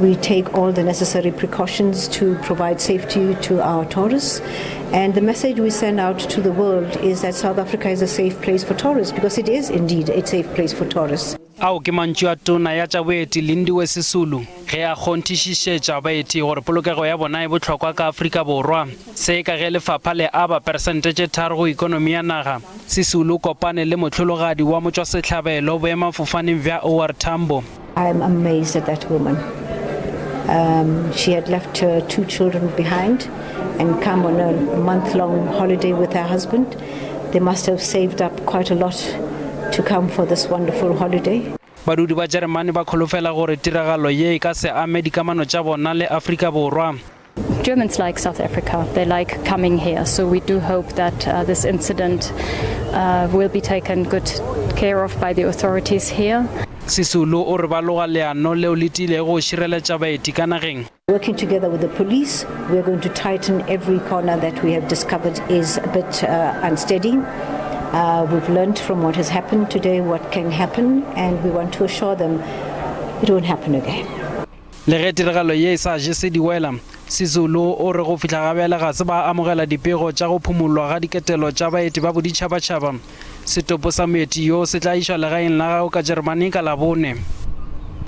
We take all the necessary precautions to provide safety to our tourists. And the message we send out to the world is that South Africa is a safe place for tourists, because it is indeed a safe place for tourists. Ao ke mantšu a Tona ya tša baeti Tona Sisulu ge a kgonthišišetša baeti gore polokego ya bona e bohlokwa ka Afrika Borwa se ka ge lefapha le aba persente tše 3 go ikonomi ya naga. Sisulu kopane le mohlologadi wa motšwasehlabelo boemafofaneng bja OR Tambo. I am amazed at that woman. She had left her 2 children behind and come on a month-long holiday with her husband. They must have saved up quite a lot to come for this wonderful holiday. Badudi ba Jeremane ba kholofela gore tiragalo ye ka se ame dikamano tša bona le Afrika Borwa. Germans like South Africa. They like coming here. So we do hope that this incident will be taken good care of by the authorities here. Sisulu o re ba loga leano leo le tile go šireletša baeti ka nageng. Working together with the police, we are going to tighten every corner that we have discovered is a bit unsteady. We've learned from what has happened today what can happen, and we want to assure them it won't happen again. Le ge tiragalo ye sa je se diwela, Sisulu o re go fihla gabjale ga se ba amogela dipego tša go phumulwa ga diketelo tša baeti ba boditšhabatšhaba. Setopo sa moeti yo se tla išwa legaeng la gago ka Jeremane ka Labone.